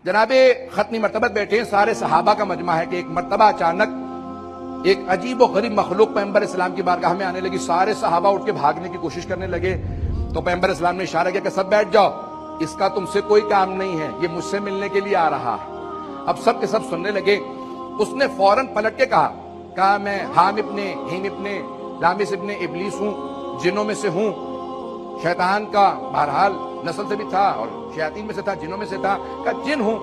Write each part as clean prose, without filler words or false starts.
جناب ختمی مرتبت بیٹھے ہیں، سارے صحابہ کا مجمع ہے کہ ایک مرتبہ اچانک ایک عجیب و غریب مخلوق پیغمبر اسلام کی بارگاہ میں آنے لگی. سارے صحابہ اٹھ کے بھاگنے کی کوشش کرنے لگے تو پیغمبر اسلام نے اشارہ کیا کہ سب بیٹھ جاؤ، اس کا تم سے کوئی کام نہیں ہے، یہ مجھ سے ملنے کے لیے آ رہا ہے. اب سب کے سب سننے لگے. اس نے فوراً پلٹ کے کہا میں حام ابن ہیم ابن لامس ابن ابلیس ہوں، جنوں میں سے ہوں. شیطان کا بہرحال نسل سے بھی تھا اور شیاطین میں سے تھا، جنوں میں سے تھا. کہا جن ہوں.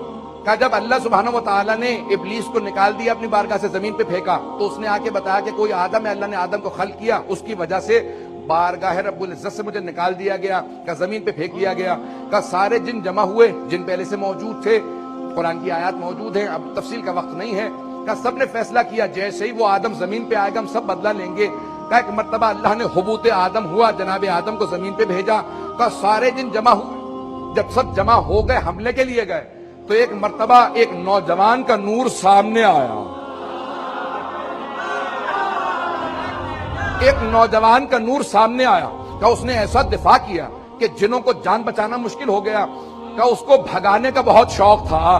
کہا جب اللہ سبحانہ و تعالیٰ نے ابلیس کو نکال دیا اپنی بارگاہ سے، زمین پہ پھینکا، تو اس نے آ کے بتایا کہ کوئی آدم ہے، اللہ نے آدم کو خلق کیا، اس کی وجہ سے بارگاہ رب العزت سے مجھے نکال دیا گیا. کہ زمین پہ پھینک دیا گیا. کہ سارے جن جمع ہوئے، جن پہلے سے موجود تھے، قرآن کی آیات موجود ہیں، اب تفصیل کا وقت نہیں ہے. کہ سب نے فیصلہ کیا جیسے ہی وہ آدم زمین پہ آئے گا ہم سب بدلہ لیں گے. کہ ایک مرتبہ اللہ نے حبوط آدم ہوا، جناب آدم کو زمین پہ بھیجا. کہ سارے جن جمع ہوئے. جب سب جمع ہو گئے، حملے کے لیے گئے، تو ایک مرتبہ ایک نوجوان کا نور سامنے آیا. ایک نوجوان کا نور سامنے آیا. کہ اس نے ایسا دفاع کیا کہ جنوں کو جان بچانا مشکل ہو گیا. کہ اس کو بھگانے کا بہت شوق تھا.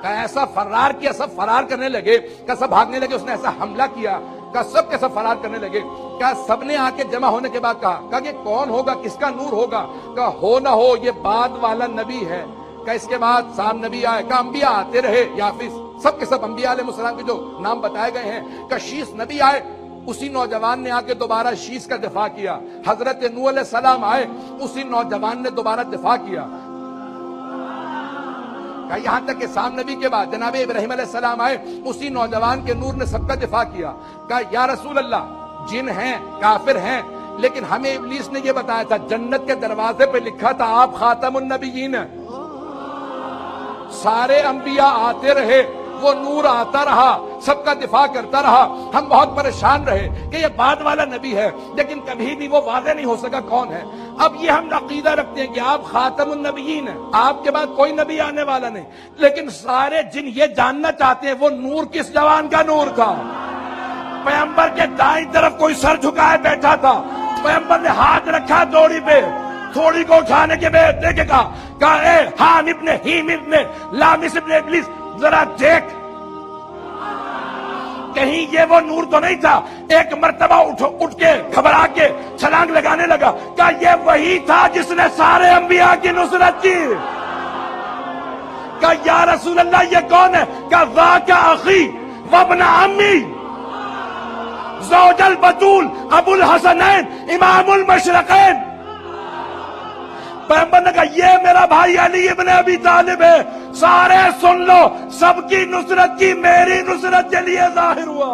کہ ایسا فرار کیا، سب فرار کرنے لگے. کہ سب بھاگنے لگے. اس نے ایسا حملہ کیا کہ سب کے سب فرار کرنے لگے. کہ سب نے آ کے جمع ہونے کے بعد کہا کہ یہ کون ہوگا، کس کا نور ہوگا؟ کہ ہو نہ ہو یہ بعد والا نبی ہے. کہ اس کے بعد سام نبی آئے. کہ انبیاء آتے رہے، یافس سب کے سب انبیاء علیہ السلام کے جو نام بتائے گئے ہیں. کہ شیس نبی آئے. اسی نوجوان نے آ کے دوبارہ شیس کا دفاع کیا. حضرت نوح علیہ السلام آئے. اسی نوجوان نے دوبارہ دفاع کیا. یہاں تک کہ سام نبی کے بعد جناب ابراہیم علیہ السلام آئے. اسی نوجوان کے نور نے سب کا دفاع کیا. کہا یا رسول اللہ، جن ہیں، کافر ہیں، لیکن ہمیں ابلیس نے یہ بتایا تھا، جنت کے دروازے پہ لکھا تھا آپ خاتم النبیین ہیں. سارے انبیاء آتے رہے، وہ نور آتا رہا، سب کا دفاع کرتا رہا. ہم بہت پریشان رہے کہ یہ بعد والا نبی ہے، لیکن کبھی بھی وہ واضح نہیں ہو سکا کون ہے. اب یہ ہم عقیدہ رکھتے ہیں کہ آپ خاتم النبیین ہیں، آپ کے بعد کوئی نبی آنے والا نہیں. لیکن سارے جن یہ جاننا چاہتے ہیں وہ نور کس جوان کا نور تھا. پیغمبر کے دائیں طرف کوئی سر جھکائے بیٹھا تھا. پیغمبر نے ہاتھ رکھا دوڑی پہ، تھوڑی کو اٹھانے کے بعد دیکھے کہا اے حام ابن ہیم ابن لامس ابن ابلیس، ذرا دیکھ کہیں یہ وہ نور تو نہیں تھا. ایک مرتبہ اٹھ کے گھبرا کے چھلانگ لگانے لگا. کہ یہ وہی تھا جس نے سارے انبیاء کی نصرت کی. کہ یا رسول اللہ یہ کون ہے؟ کہ ذاک اخی وابن عمی زوج البتول ابو الحسنین امام المشرقین. پیغمبر نے کہا یہ میرا بھائی علی ابن ابی طالب ہے. سارے سن لو، سب کی نصرت کی میری نصرت کے لیے ظاہر ہوا.